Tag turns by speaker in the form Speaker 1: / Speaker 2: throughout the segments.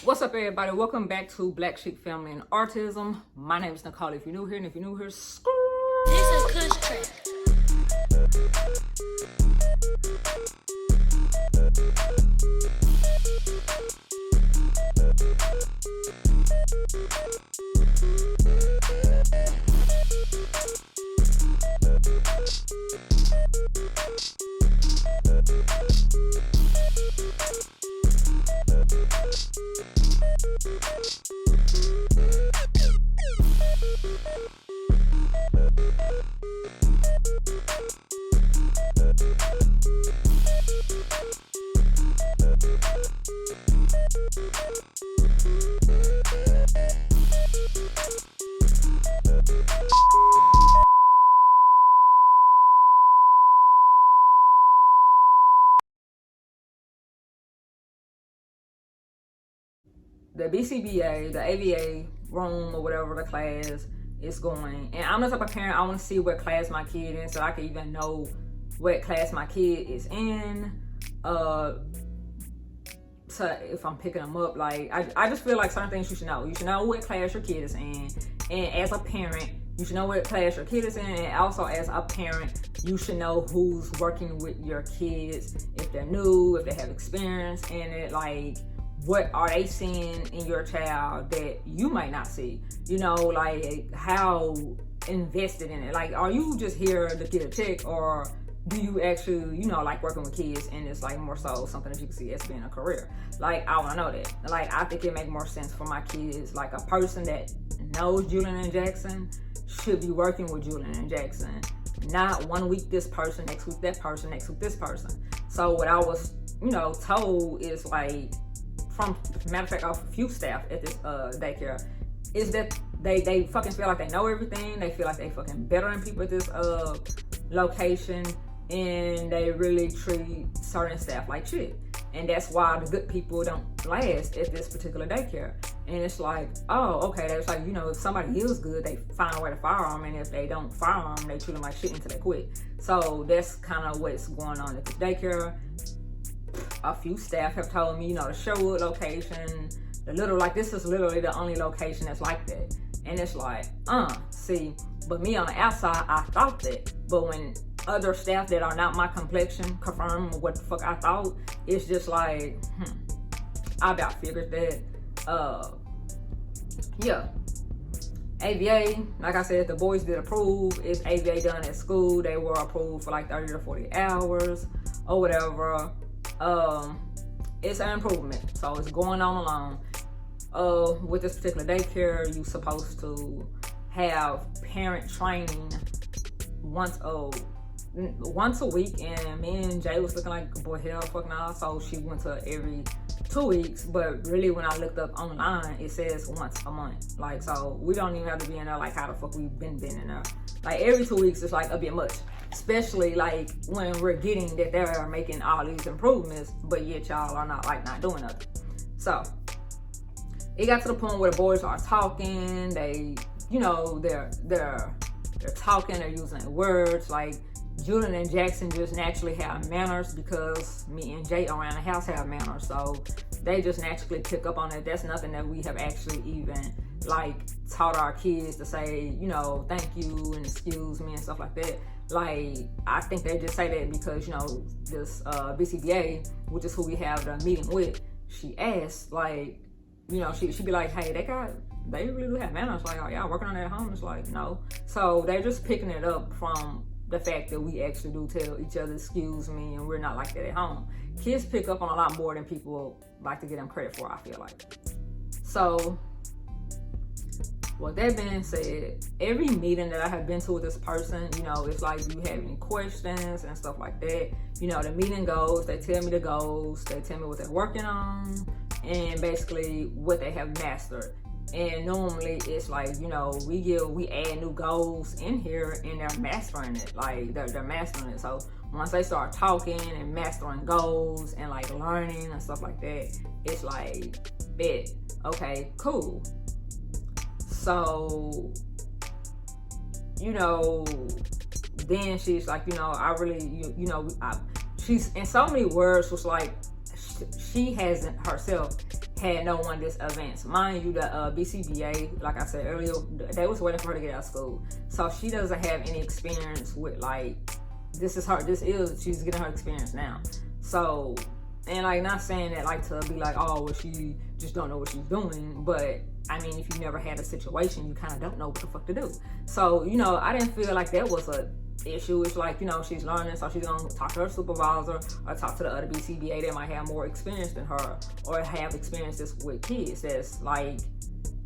Speaker 1: What's up, everybody? Welcome back to Black Sheep Family and Autism. My name is Nicole. If you're new here, and if you're new here, screw.
Speaker 2: This is Kush Trap.
Speaker 1: The BCBA, the AVA room or whatever the class is going. And I'm the type of parent, I want to see what class my kid in so I can even know what class my kid is in. So if I'm picking them up, like, I just feel like certain things you should know. You should know what class your kid is in. And as a parent, you should know what class your kid is in. And also as a parent, you should know who's working with your kids, if they're new, if they have experience in it, like, what are they seeing in your child that you might not see? You know, like, how invested in it? Like, are you just here to get a check, or do you actually, you know, like working with kids and it's like more so something that you can see as being a career? Like, I want to know that. Like, I think it make more sense for my kids. Like, a person that knows Julian and Jackson should be working with Julian and Jackson. Not 1 week this person, next week that person, next week this person. So what I was, you know, told is, like, from, matter of fact, a few staff at this daycare, is that they fucking feel like they know everything. They feel like they fucking better than people at this location, and they really treat certain staff like shit. And that's why the good people don't last at this particular daycare. And it's like, oh, okay, that's like, you know, if somebody is good, they find a way to fire them, and if they don't fire them, they treat them like shit until they quit. So that's kind of what's going on at this daycare. A few staff have told me, you know, the Sherwood location, the little, like, this is literally the only location that's like that. And it's like, see, but me on the outside, I thought that. But when other staff that are not my complexion confirm what the fuck I thought, it's just like, I about figured that. Yeah. AVA, like I said, the boys did approve. It's AVA done at school. They were approved for like 30 to 40 hours or whatever. It's an improvement, so it's going on along. With this particular daycare, you're supposed to have parent training once a week, and me and Jay was looking like, boy, hell, fuck nah. So she went to every 2 weeks, but really when I looked up online, it says once a month. Like, so we don't even have to be in there like how the fuck we've been in there. Like, every 2 weeks is like a bit much, especially like when we're getting that they're making all these improvements, but yet y'all are not doing nothing. So it got to the point where the boys are talking. They, you know, they're talking. They're using their words. Like, Julian and Jackson just naturally have manners because me and Jay around the house have manners. So they just naturally pick up on it. That's nothing that we have actually even like taught our kids to say, you know, thank you and excuse me and stuff like that. Like, I think they just say that because, you know, this BCBA, which is who we have the meeting with, she asked, like, you know, she'd be like, hey, they really do have manners. Like, are y'all working on that at home? It's like, no. So they're just picking it up from the fact that we actually do tell each other, excuse me, and we're not like that at home. Kids pick up on a lot more than people like to give them credit for, I feel like. So, with that being said, every meeting that I have been to with this person, you know, it's like, do you have any questions and stuff like that? You know, the meeting goes, they tell me the goals, they tell me what they're working on, and basically what they have mastered. And normally it's like, you know, we add new goals in here and they're mastering it. Like, they're mastering it. So once they start talking and mastering goals and like learning and stuff like that, it's like, bet, okay, cool. So, you know, then she's like, you know, I really, you know, she's in so many words was like, she hasn't herself had no one this advanced. Mind you, the BCBA, like I said earlier, they was waiting for her to get out of school. So she doesn't have any experience with like, she's getting her experience now. So, and like not saying that like to be like, oh, well, she just don't know what she's doing. But I mean, if you never had a situation, you kind of don't know what the fuck to do. So, you know, I didn't feel like that was a issue. It's like, you know, she's learning, so she's gonna talk to her supervisor or talk to the other BCBA that might have more experience than her or have experiences with kids that's like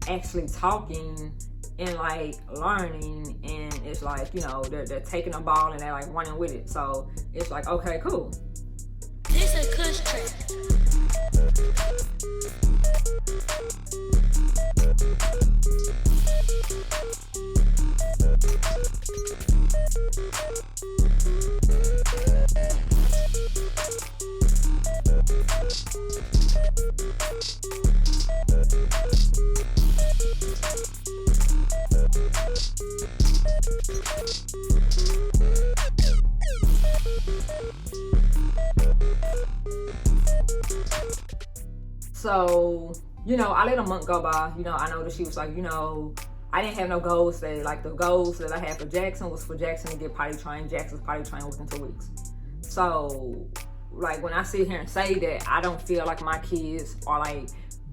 Speaker 1: actually talking and like learning, and it's like, you know, they're taking a ball and they're like running with it. So it's like, okay, cool.
Speaker 2: This a Kush track.
Speaker 1: So, you know, I let a month go by. You know, I know that she was like, you know, I didn't have no goals. Like the goals that I had for Jackson was for Jackson to get potty trained. Jackson's potty trained within 2 weeks. So, like when I sit here and say that, I don't feel like my kids are like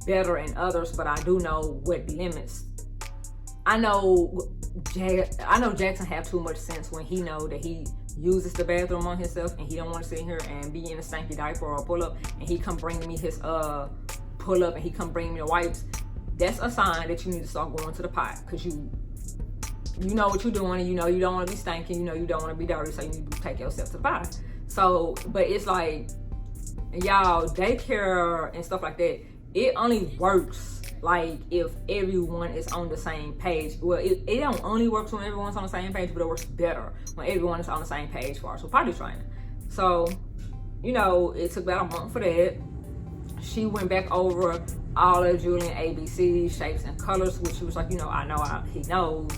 Speaker 1: better than others, but I do know what limits. I know Jackson have too much sense when he know that he uses the bathroom on himself and he don't want to sit here and be in a stanky diaper or pull up, and he come bring me his pull up and he come bring me the wipes. That's a sign that you need to start going to the pot, because you know what you're doing, and you know you don't want to be stinking, you know you don't want to be dirty, so you need to take yourself to the pot. So, but it's like, y'all, daycare and stuff like that, it only works like if everyone is on the same page. Well, it don't only work when everyone's on the same page, but it works better when everyone is on the same page for potty training. So, you know, it took about a month for that. She went back over all of Julian ABC shapes and colors, which she was like, you know, he knows,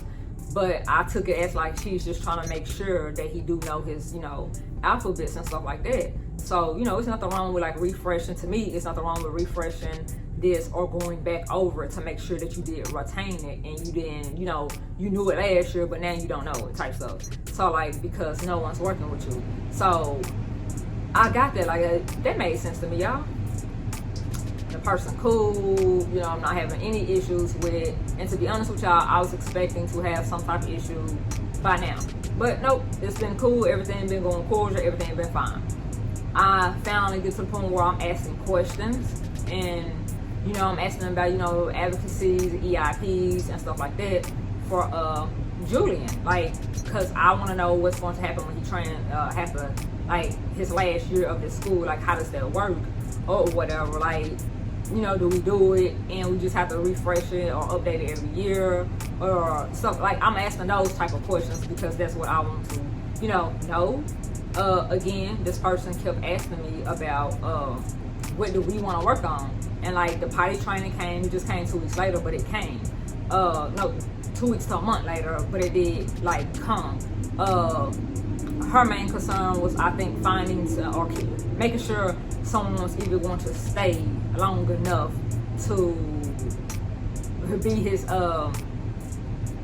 Speaker 1: but I took it as like she's just trying to make sure that he do know his, you know, alphabets and stuff like that. So, you know, it's nothing wrong with like refreshing. To me, it's nothing wrong with refreshing this or going back over it to make sure that you did retain it and you didn't, you know, you knew it last year, but now you don't know it type stuff. So like, because no one's working with you. So I got that, like that made sense to me, y'all. The person cool, you know, I'm not having any issues with it. And to be honest with y'all, I was expecting to have some type of issue by now. But nope, it's been cool, everything been going cordial, everything been fine. I finally get to the point where I'm asking questions, and you know, I'm asking them about, you know, advocacies, EIPs and stuff like that for Julian, like, cause I want to know what's going to happen when he have to, like, his last year of his school, like, how does that work or whatever, like, you know, do we do it and we just have to refresh it or update it every year or stuff? Like, I'm asking those type of questions because that's what I want to, you know. Again, this person kept asking me about what do we want to work on, and like the potty training came, it just came 2 weeks later, but it came no, 2 weeks to a month later, but it did like come. Her main concern was, I think, or making sure someone was either going to stay long enough to be his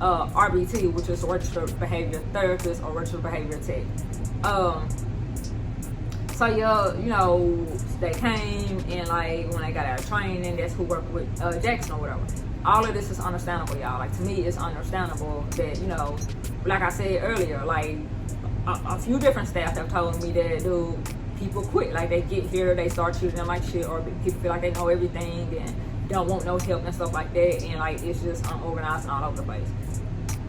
Speaker 1: RBT, which is registered behavior therapist or registered behavior tech. So yeah, you know, they came and like when they got out of training, that's who worked with Jackson or whatever. All of this is understandable, y'all. Like, to me, it's understandable that, you know, like I said earlier, like a few different staff have told me that, dude, people quit. Like, they get here, they start treating them like shit, or people feel like they know everything and don't want no help and stuff like that, and like it's just unorganized and all over the place,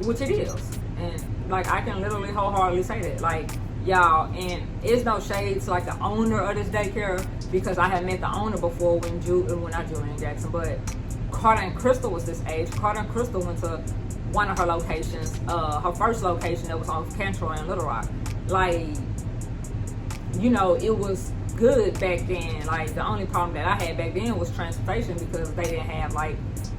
Speaker 1: which it is. And like, I can literally wholeheartedly say that, like, y'all, and it's no shade to like the owner of this daycare, because I had met the owner before when not Julian Jackson, but Carter and Crystal was this age. Carter and Crystal went to one of her locations, her first location that was on Cantrell in Little Rock. Like, you know, it was good back then. Like, the only problem that I had back then was transportation, because they didn't have like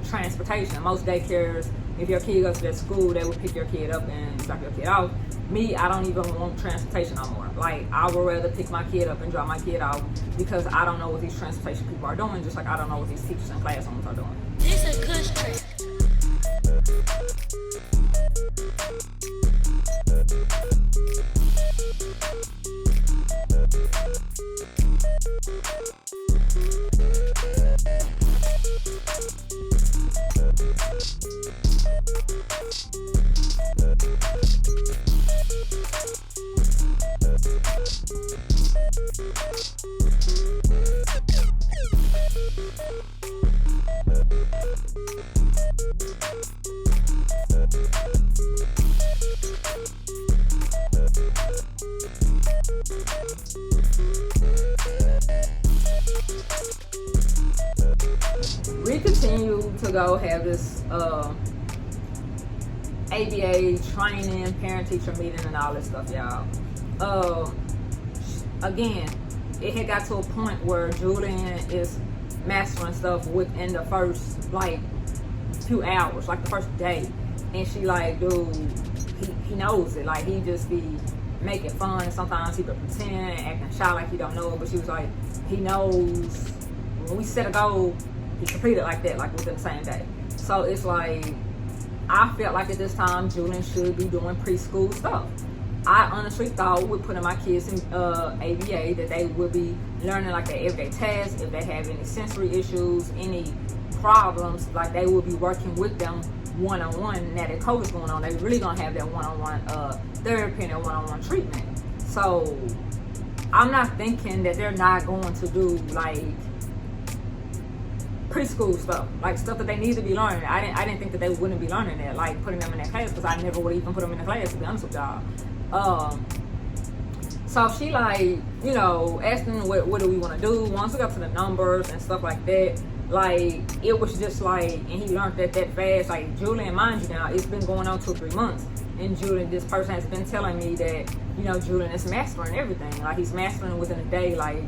Speaker 1: transportation. Most daycares, if your kid goes to that school, they would pick your kid up and drop your kid off. me, I don't even want transportation no more. Like, I would rather pick my kid up and drop my kid off because I don't know what these transportation people are doing, just like I don't know what these teachers and classrooms are doing.
Speaker 2: This a kush trick.
Speaker 1: We continue to go have this ABA training, parent-teacher meeting, and all this stuff, y'all. Again, it had got to a point where Julian is mastering stuff within the first, like, few hours, like the first day. And she like, dude, he knows it. Like, he just be making fun. Sometimes he be pretending and acting shy like he don't know it. But she was like, he knows. When we set a goal, he completed like that, like within the same day. So it's like, I felt like at this time Julian should be doing preschool stuff. I honestly thought with putting my kids in ABA that they would be learning like their everyday tasks. If they have any sensory issues, any problems, like they would be working with them one-on-one. Now that COVID's going on, they really gonna have that one-on-one therapy and that one-on-one treatment. So I'm not thinking that they're not going to do like preschool stuff, like stuff that they need to be learning. I didn't think that they wouldn't be learning that, like putting them in that class, because I never would even put them in the class, to be honest with y'all. So she like, you know, asking what do we want to do. Once we got to the numbers and stuff like that, like it was just like, and he learned that fast. Like Julian, mind you now, it's been going on 2 or 3 months, and Julian, this person has been telling me that, you know, Julian is mastering everything. Like he's mastering within a day. Like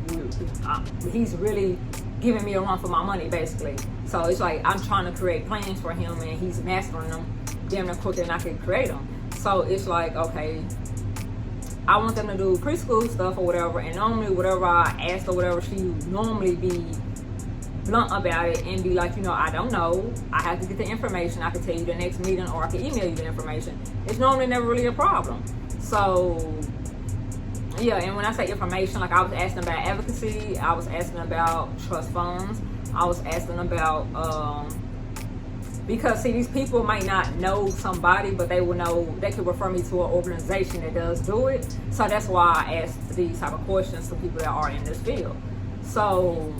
Speaker 1: he's really giving me a run for my money, basically. So it's like I'm trying to create plans for him, and he's mastering them damn near quicker than I can create them. So it's like, okay, I want them to do preschool stuff or whatever, and normally whatever I ask or whatever, she normally be blunt about it and be like, you know, I don't know, I have to get the information, I can tell you the next meeting, or I can email you the information. It's normally never really a problem. So yeah, and when I say information, like I was asking about advocacy, I was asking about trust funds, I was asking about because see, these people might not know somebody, but they will know, they could refer me to an organization that does do it. So that's why I asked these type of questions to people that are in this field. So,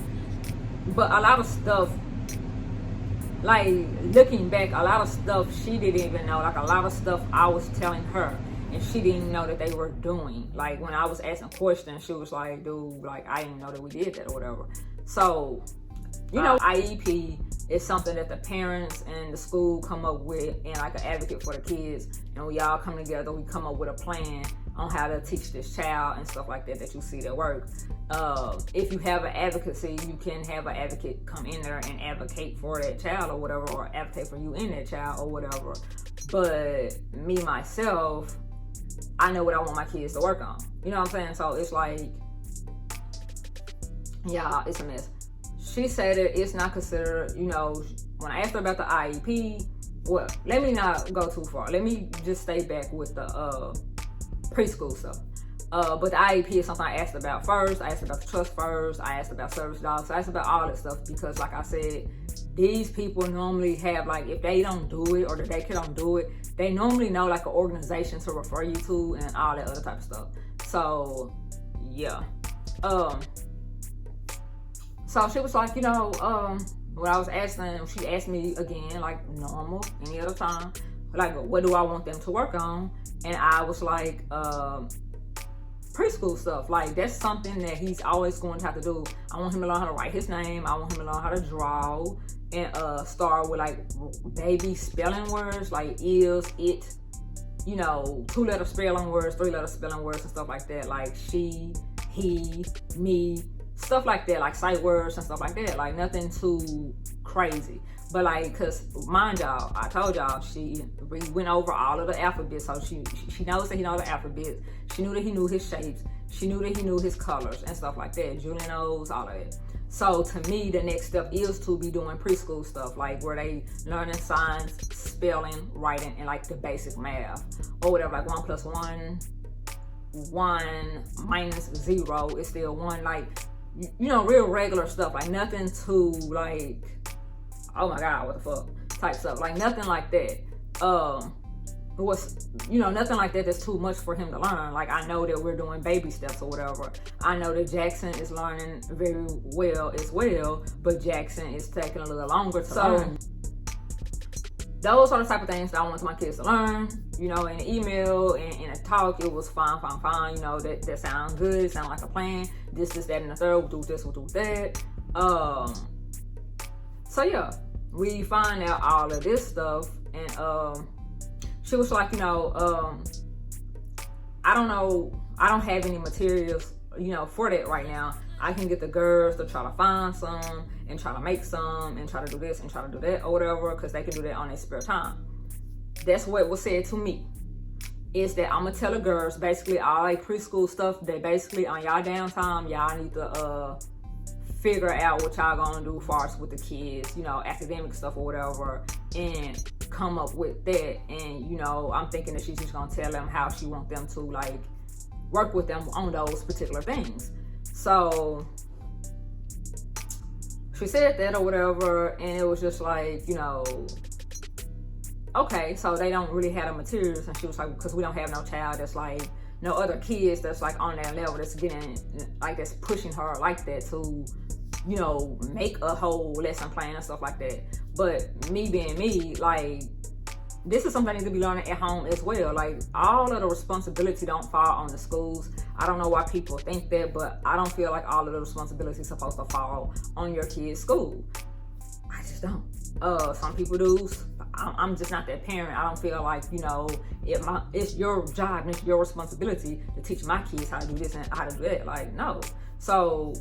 Speaker 1: but a lot of stuff, like looking back, a lot of stuff she didn't even know. Like a lot of stuff I was telling her, and she didn't know that they were doing. Like when I was asking questions, she was like, dude, like I didn't know that we did that or whatever. So, you know, IEP is something that the parents and the school come up with, and like an advocate for the kids, and we all come together, we come up with a plan on how to teach this child and stuff like that you see that work. If you have an advocacy, you can have an advocate come in there and advocate for that child or whatever, or advocate for you in that child or whatever. But me, myself, I know what I want my kids to work on. You know what I'm saying? So it's like, yeah, it's a mess. She said that it's not considered, you know, when I asked her about the IEP, well, let me not go too far. Let me just stay back with the preschool stuff. But the IEP is something I asked about first. I asked about the trust first. I asked about service dogs. I asked about all that stuff because, like I said, these people normally have, like, if they don't do it or the daycare don't do it, they normally know, like, an organization to refer you to and all that other type of stuff. So, yeah. So she was like, you know, when I was asking, she asked me again, like normal, any other time, like, what do I want them to work on? And I was like, preschool stuff. Like, that's something that he's always going to have to do. I want him to learn how to write his name. I want him to learn how to draw and start with, like, baby spelling words, like is, it, you know, 2-letter spelling words, 3-letter spelling words and stuff like that. Like she, he, me, stuff like that, like sight words and stuff like that. Like nothing too crazy. But like, cause mind y'all, I told y'all we went over all of the alphabets, so she knows that he knows the alphabet. She knew that he knew his shapes. She knew that he knew his colors and stuff like that. Julian knows all of it. So to me, the next step is to be doing preschool stuff, like where they learning signs, spelling, writing, and like the basic math or whatever. Like 1 + 1, 1 - 0 is still 1. Like, you know, real regular stuff. Like nothing too like, oh my God, what the fuck type stuff. Like nothing like that. Nothing like that that's too much for him to learn. Like I know that we're doing baby steps or whatever. I know that Jackson is learning very well as well, but Jackson is taking a little longer to learn. Those are the type of things that I want my kids to learn. You know, in the email and in a talk, it was fine. You know, that sounds good. It sounds like a plan. This, that, and the third. We'll do this, we'll do that. So yeah, we find out all of this stuff, and she was like, you know, I don't have any materials, you know, for that right now. I can get the girls to try to find some and try to make some and try to do this and try to do that or whatever, because they can do that on their spare time. That's what was said to me, is that I'm gonna tell the girls basically all like preschool stuff, that basically on y'all downtime, y'all need to figure out what y'all gonna do as far as with the kids, you know, academic stuff or whatever, and come up with that. And you know, I'm thinking that she's just gonna tell them how she wants them to like work with them on those particular things. So she said that or whatever, and it was just like, you know, okay, so they don't really have the materials. And she was like, because we don't have no child that's like, no other kids that's like on that level that's getting like, that's pushing her like that to, you know, make a whole lesson plan and stuff like that. But me being me, like, this is something I need to be learning at home as well. Like, all of the responsibility don't fall on the schools. I don't know why people think that, but I don't feel like all of the responsibility is supposed to fall on your kid's school. I just don't. Some people do. I'm just not that parent. I don't feel like, you know, it's your job and it's your responsibility to teach my kids how to do this and how to do that. Like, no. So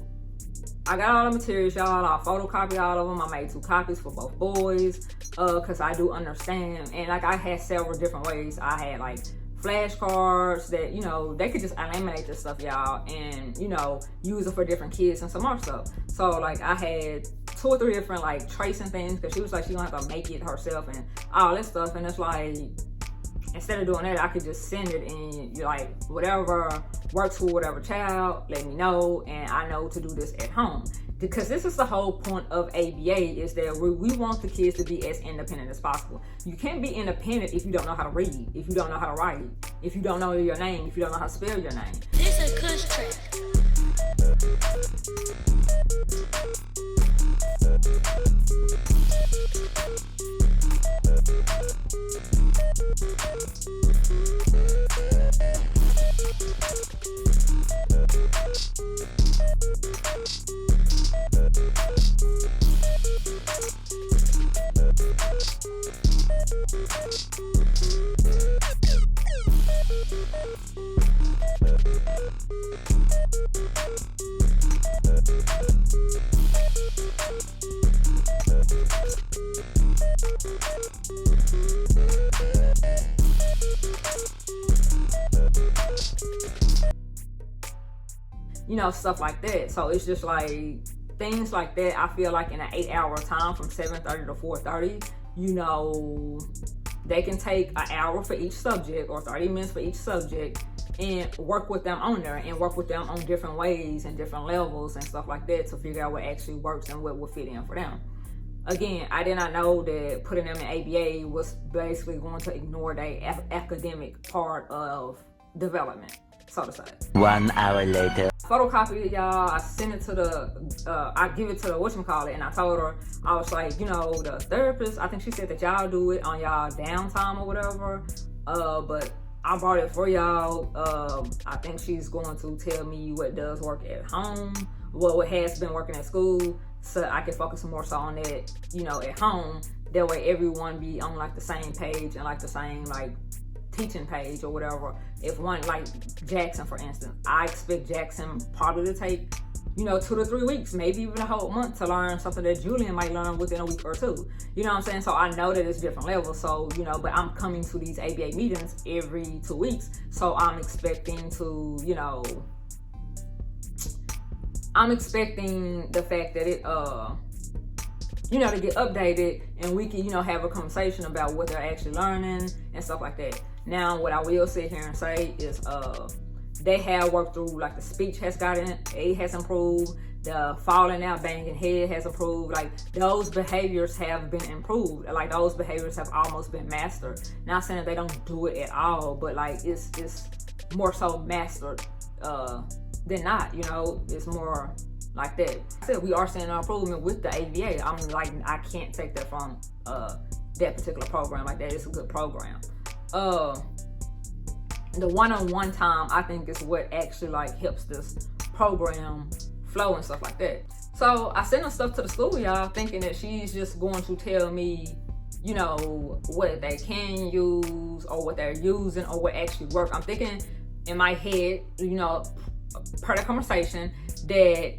Speaker 1: I got all the materials, y'all. I photocopied all of them. I made 2 copies for both boys, because I do understand. And like, I had several different ways. I had like flashcards that, you know, they could just laminate this stuff, y'all, and, you know, use it for different kids and some more stuff. So like, I had 2 or 3 different like tracing things, because she was like, she gonna have to make it herself and all that stuff. And it's like, instead of doing that, I could just send it, and you're like, whatever works for whatever child, let me know, and I know to do this at home. Because this is the whole point of ABA, is that we want the kids to be as independent as possible. You can't be independent if you don't know how to read, if you don't know how to write, if you don't know your name, if you don't know how to spell your name.
Speaker 2: This a cush track.
Speaker 1: You know, stuff like that. So it's just like things like that. I feel like in an 8-hour time from 7:30 to 4:30, you know, they can take an hour for each subject or 30 minutes for each subject and work with them on there and work with them on different ways and different levels and stuff like that to figure out what actually works and what will fit in for them. Again, I did not know that putting them in ABA was basically going to ignore their academic part of development, so to say.
Speaker 3: 1 hour later.
Speaker 1: Photocopied it, y'all. I sent it to I give it to the whatchamacallit, and I told her, I was like, you know, the therapist, I think she said that y'all do it on y'all downtime or whatever, but I brought it for y'all. I think she's going to tell me what does work at home, what has been working at school, so I can focus more so on that, you know, at home. That way everyone be on like the same page and like the same like teaching page or whatever. If one, like Jackson for instance, I expect Jackson probably to take 2 to 3 weeks, maybe even a whole month to learn something that Julian might learn within a week or two. You know what I'm saying? So I know that it's different levels. So, but I'm coming to these ABA meetings every 2 weeks. So I'm expecting to, I'm expecting the fact that it, to get updated and we can, have a conversation about what they're actually learning and stuff like that. Now, what I will sit here and say is, they have worked through, like, the speech has improved, the falling out, banging head has improved. Like, those behaviors have been improved. Like, those behaviors have almost been mastered. Not saying that they don't do it at all, but like it's more so mastered than not. It's more like that. I said we are seeing an improvement with the ABA. I'm like, I can't take that from that particular program like that. It's a good program. The one-on-one time, I think, is what actually like helps this program flow and stuff like that. So I sent her stuff to the school, y'all, thinking that she's just going to tell me, what they can use or what they're using or what actually work. I'm thinking in my head, per the conversation, that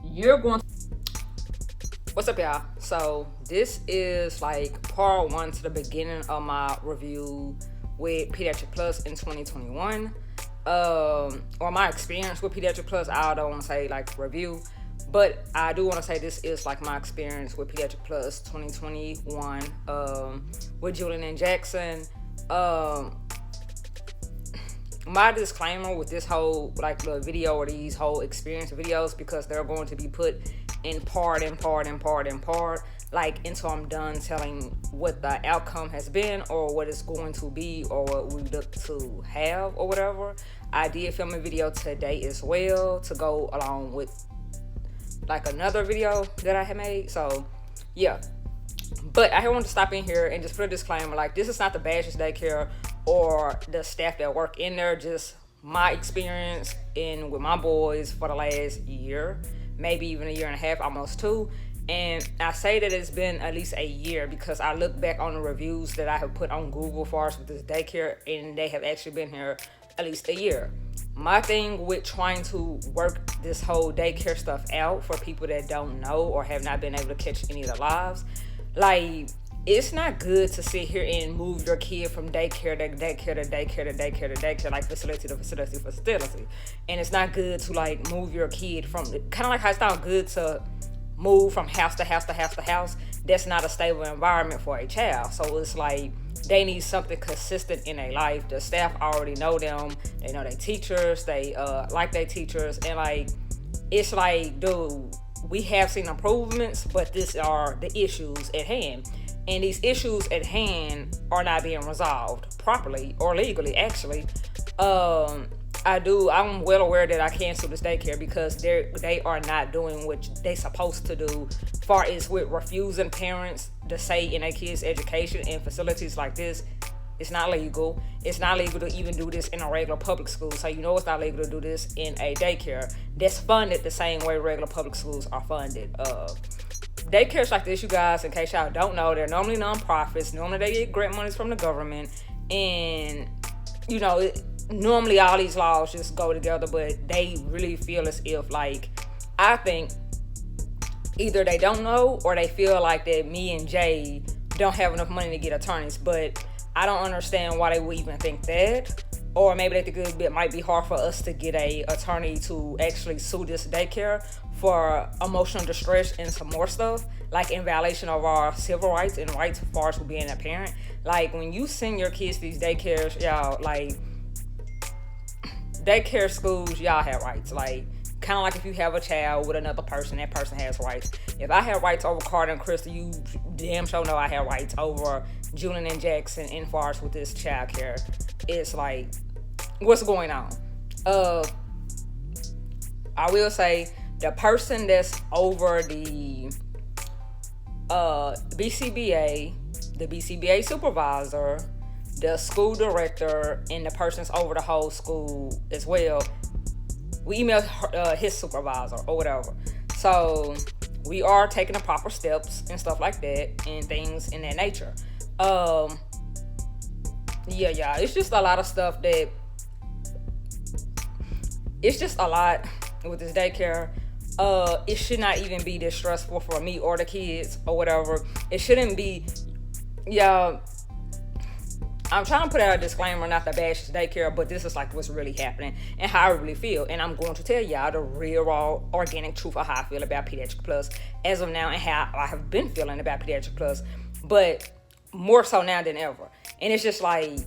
Speaker 1: you're going to... What's up, y'all? So this is like part 1 to the beginning of my review with Pediatric Plus in 2021, or my experience with Pediatric Plus. I don't want to say like review, but I do want to say this is like my experience with Pediatric Plus 2021 with Julian and Jackson. My disclaimer with this whole like the video or these whole experience videos, because they're going to be put in part, like until I'm done telling what the outcome has been or what it's going to be or what we look to have or whatever. I did film a video today as well to go along with like another video that I had made. So yeah, but I want to stop in here and just put a disclaimer, like this is not the Badges Daycare or the staff that work in there, just my experience with my boys for the last year, maybe even a year and a half, almost 2. And I say that it's been at least a year because I look back on the reviews that I have put on Google for us with this daycare, and they have actually been here at least a year. My thing with trying to work this whole daycare stuff out for people that don't know or have not been able to catch any of the lives, like, it's not good to sit here and move your kid from daycare to daycare to daycare to daycare to daycare, like facility to facility to facility. And it's not good to like move your kid from, kind of like how it's not good to move from house to house to house to house. That's not a stable environment for a child. So it's like they need something consistent in their life. The staff already know them. They know their teachers. They like their teachers. And like, it's like, dude, we have seen improvements, but these are the issues at hand. And these issues at hand are not being resolved properly or legally, actually. I'm well aware that I can't sue this daycare because they are not doing what they supposed to do, far as with refusing parents to say in their kids' education in facilities like this. It's not legal. It's not legal to even do this in a regular public school. So it's not legal to do this in a daycare that's funded the same way regular public schools are funded. Daycares like this, you guys, in case y'all don't know, they're normally non-profits. Normally they get grant monies from the government, and normally all these laws just go together, but they really feel as if, like, I think either they don't know or they feel like that me and Jay don't have enough money to get attorneys. But I don't understand why they would even think that. Or maybe they think it might be hard for us to get a attorney to actually sue this daycare for emotional distress and some more stuff, like in violation of our civil rights and rights as far as being a parent. Like, when you send your kids to these daycares, y'all, like, daycare schools, y'all have rights. Like, kind of like if you have a child with another person, that person has rights. If I have rights over Carter and Crystal, you damn sure know I have rights over Julian and Jackson in far as with this child care. It's like, what's going on? I will say the person that's over the BCBA, the BCBA supervisor, the school director, and the person's over the whole school as well, we emailed his supervisor or whatever. So we are taking the proper steps and stuff like that and things in that nature. Yeah, it's just a lot of stuff that, it's just a lot. with this daycare, it should not even be this stressful for me or the kids or whatever. It shouldn't be, yeah. I'm trying to put out a disclaimer, not to bash daycare, but this is like what's really happening and how I really feel. And I'm going to tell y'all the real, raw, organic truth of how I feel about Pediatric Plus as of now and how I have been feeling about Pediatric Plus, but more so now than ever. And it's just like,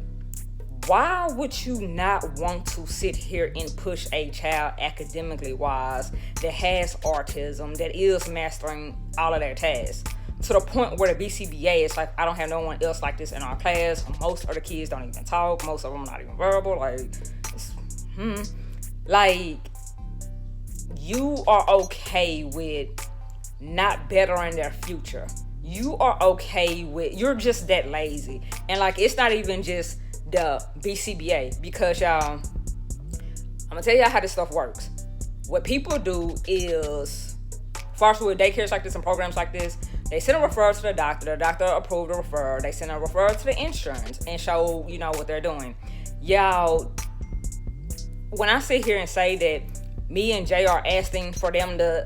Speaker 1: why would you not want to sit here and push a child academically wise that has autism, that is mastering all of their tasks? To the point where the BCBA is like, I don't have no one else like this in our class. Most of the kids don't even talk. Most of them are not even verbal. Like, you are okay with not bettering their future. You are okay with, you're just that lazy. And like, it's not even just the BCBA, because y'all, I'm gonna tell y'all how this stuff works. What people do is, first with daycares like this and programs like this, they send a referral to the doctor approved the referral, they send a referral to the insurance and show, you know, what they're doing. Y'all, when I sit here and say that me and Jay are asking for them to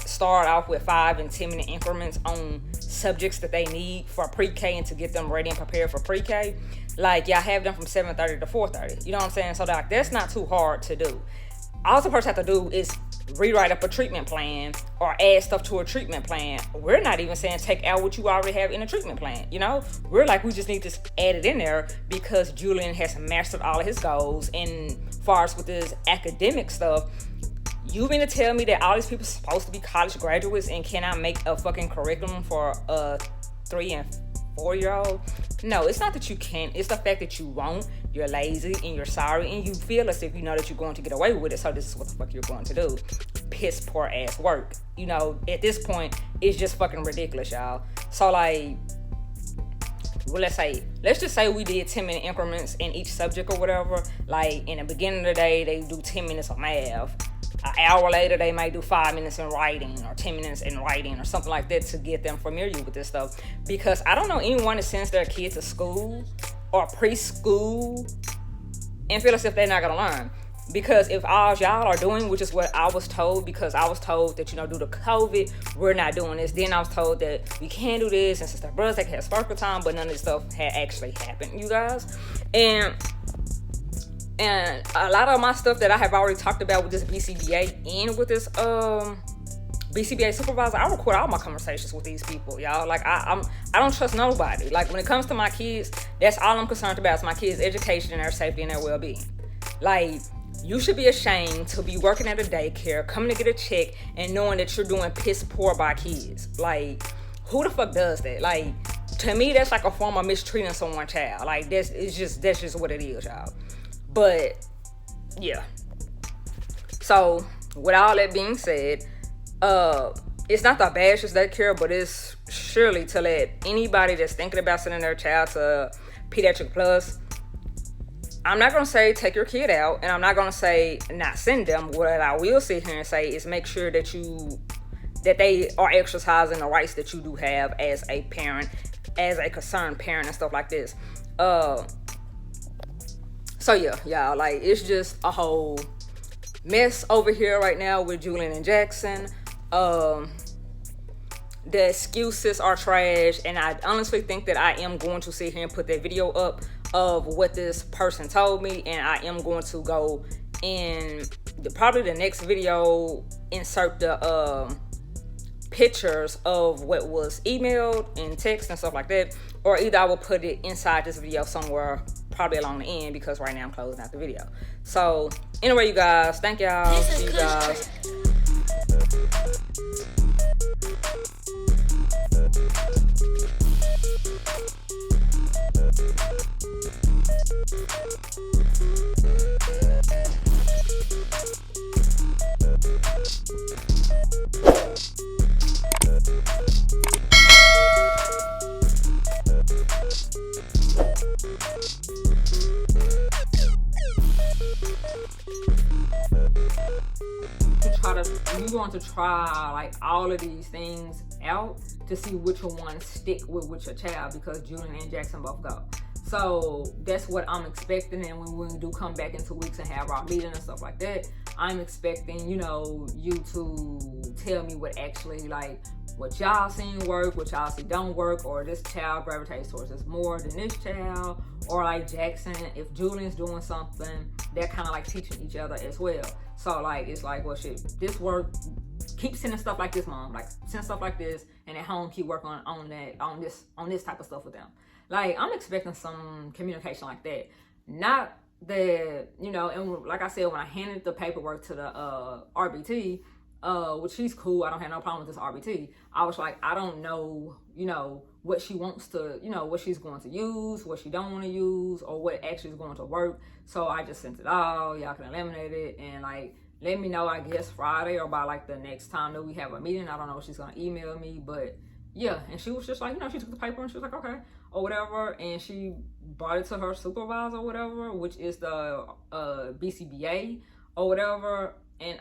Speaker 1: start off with 5 and 10 minute increments on subjects that they need for pre-K and to get them ready and prepared for pre-K, like, y'all have them from 7:30 to 4:30. You know what I'm saying? So like, that's not too hard to do. All the person have to do is rewrite up a treatment plan or add stuff to a treatment plan. We're not even saying take out what you already have in a treatment plan, you know? We're like, we just need to add it in there because Julian has mastered all of his goals. And far as with this academic stuff, you mean to tell me that all these people are supposed to be college graduates and cannot make a fucking curriculum for a 3 and 4-year-old? No, it's not that you can't. It's the fact that you won't. You're lazy and you're sorry and you feel as if you know that you're going to get away with it. So this is what the fuck you're going to do. Piss poor ass work. You know, at this point, it's just fucking ridiculous, y'all. So like, well, let's just say we did 10 minute increments in each subject or whatever. Like, in the beginning of the day, they do 10 minutes of math. An hour later, they might do 5 minutes in writing or 10 minutes in writing or something like that to get them familiar with this stuff. Because I don't know anyone that sends their kids to school or preschool and feel as if they're not going to learn. Because if all y'all are doing, which is what I was told, because I was told that, you know, due to COVID, we're not doing this. Then I was told that we can't do this, and Sister Brothers, they had sparkle time, but none of this stuff had actually happened, you guys. And a lot of my stuff that I have already talked about with this BCBA and with this BCBA supervisor, I record all my conversations with these people, y'all. Like, I don't trust nobody. Like, when it comes to my kids, that's all I'm concerned about is my kids' education and their safety and their well-being. Like, you should be ashamed to be working at a daycare, coming to get a check, and knowing that you're doing piss poor by kids. Like, who the fuck does that? Like, to me, that's like a form of mistreating someone's child. Like, that's just what it is, y'all. But yeah. So with all that being said, it's not the baddest daycare, but it's surely to let anybody that's thinking about sending their child to Pediatric Plus. I'm not gonna say take your kid out, and I'm not gonna say not send them. What I will sit here and say is make sure that they are exercising the rights that you do have as a parent, as a concerned parent and stuff like this. So yeah, y'all, like, it's just a whole mess over here right now with Julian and Jackson. The excuses are trash, and I honestly think that I am going to sit here and put that video up of what this person told me, and I am going to go in probably the next video, insert the pictures of what was emailed and text and stuff like that, or either I will put it inside this video somewhere, probably along the end, because right now I'm closing out the video. So anyway, you guys, thank y'all. See you guys. Try to you're going to try like all of these things out to see which one stick with your child, because Julian and Jackson both go. So that's what I'm expecting. And when we do come back in 2 weeks and have our meeting and stuff like that, I'm expecting, you know, you to tell me what actually, like, what y'all seen work, what y'all see don't work, or this child gravitates towards this more than this child, or like Jackson, if Julian's doing something, they're kind of like teaching each other as well. So like, it's like, well, shit, this work, keep sending stuff like this, mom, like send stuff like this, and at home keep working on this type of stuff with them. Like, I'm expecting some communication like that. Not that, you know, and like I said, when I handed the paperwork to the RBT, which she's cool, I don't have no problem with this RBT, I was like, I don't know, you know, what she wants to, you know, what she's going to use, what she don't want to use, or what actually is going to work. So I just sent it all. Y'all can eliminate it, and like, let me know, I guess, Friday or by like the next time that we have a meeting. I don't know if she's going to email me, but yeah. And she was just like, you know, she took the paper and she was like, okay, or whatever. And she brought it to her supervisor or whatever, which is the BCBA or whatever. And